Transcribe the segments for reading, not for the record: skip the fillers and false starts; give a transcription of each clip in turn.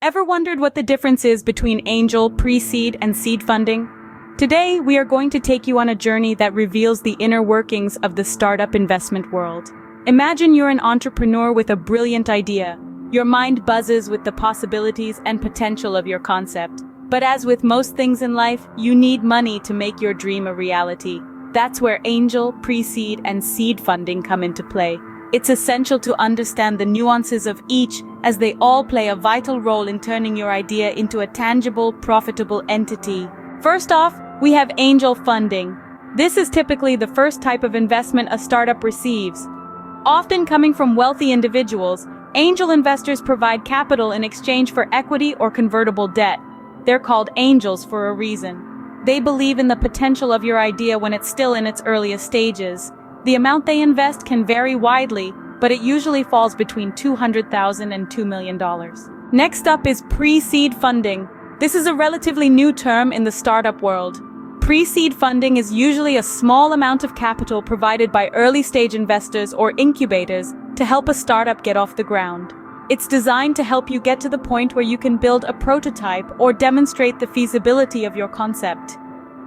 Ever wondered what the difference is between angel, pre-seed, and seed funding? Today, we are going to take you on a journey that reveals the inner workings of the startup investment world. Imagine you're an entrepreneur with a brilliant idea. Your mind buzzes with the possibilities and potential of your concept. But as with most things in life, you need money to make your dream a reality. That's where angel, pre-seed, and seed funding come into play. It's essential to understand the nuances of each, as they all play a vital role in turning your idea into a tangible, profitable entity. First off, we have angel funding. This is typically the first type of investment a startup receives. Often coming from wealthy individuals, angel investors provide capital in exchange for equity or convertible debt. They're called angels for a reason. They believe in the potential of your idea when it's still in its earliest stages. The amount they invest can vary widely, but it usually falls between $200,000 and $2 million. Next up is pre-seed funding. This is a relatively new term in the startup world. Pre-seed funding is usually a small amount of capital provided by early-stage investors or incubators to help a startup get off the ground. It's designed to help you get to the point where you can build a prototype or demonstrate the feasibility of your concept.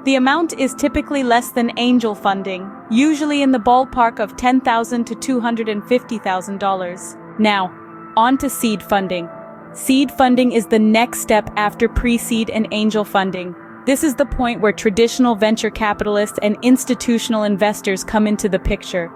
The amount is typically less than angel funding, usually in the ballpark of $10,000 to $250,000. Now, on to seed funding. Seed funding is the next step after pre-seed and angel funding. This is the point where traditional venture capitalists and institutional investors come into the picture.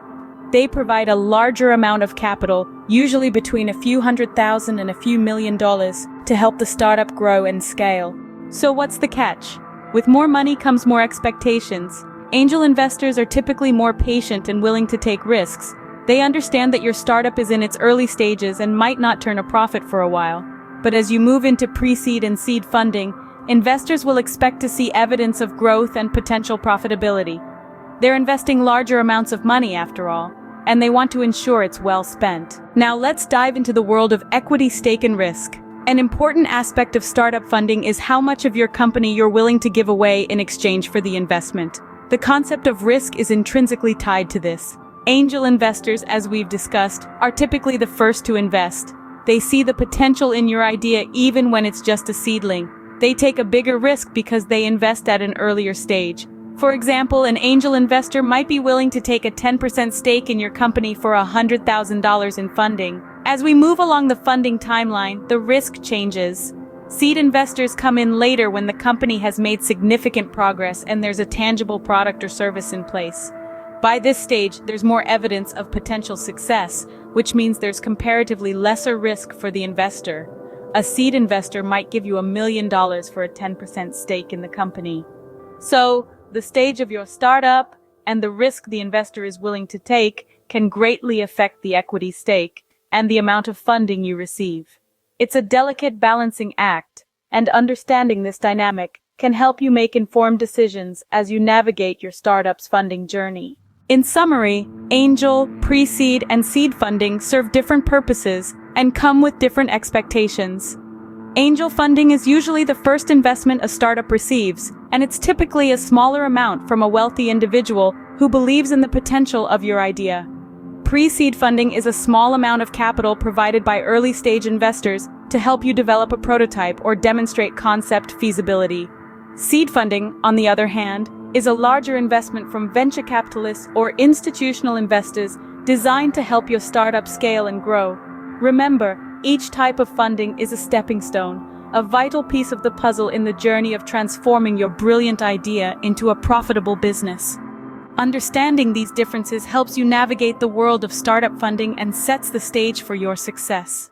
They provide a larger amount of capital, usually between a few $100,000 and a few $1 million, to help the startup grow and scale. So what's the catch? With more money comes more expectations. Angel investors are typically more patient and willing to take risks. They understand that your startup is in its early stages and might not turn a profit for a while. But as you move into pre-seed and seed funding, investors will expect to see evidence of growth and potential profitability. They're investing larger amounts of money after all, and they want to ensure it's well spent. Now let's dive into the world of equity, stake, and risk. An important aspect of startup funding is how much of your company you're willing to give away in exchange for the investment. The concept of risk is intrinsically tied to this. Angel investors, as we've discussed, are typically the first to invest. They see the potential in your idea even when it's just a seedling. They take a bigger risk because they invest at an earlier stage. For example, an angel investor might be willing to take a 10% stake in your company for $100,000 in funding. As we move along the funding timeline, the risk changes. Seed investors come in later when the company has made significant progress and there's a tangible product or service in place. By this stage, there's more evidence of potential success, which means there's comparatively lesser risk for the investor. A seed investor might give you $1 million for a 10% stake in the company. So, the stage of your startup and the risk the investor is willing to take can greatly affect the equity stake and the amount of funding you receive. It's a delicate balancing act, and understanding this dynamic can help you make informed decisions as you navigate your startup's funding journey. In summary, angel, pre-seed, and seed funding serve different purposes and come with different expectations. Angel funding is usually the first investment a startup receives, and it's typically a smaller amount from a wealthy individual who believes in the potential of your idea. Pre-seed funding is a small amount of capital provided by early-stage investors to help you develop a prototype or demonstrate concept feasibility. Seed funding, on the other hand, is a larger investment from venture capitalists or institutional investors designed to help your startup scale and grow. Remember, each type of funding is a stepping stone, a vital piece of the puzzle in the journey of transforming your brilliant idea into a profitable business. Understanding these differences helps you navigate the world of startup funding and sets the stage for your success.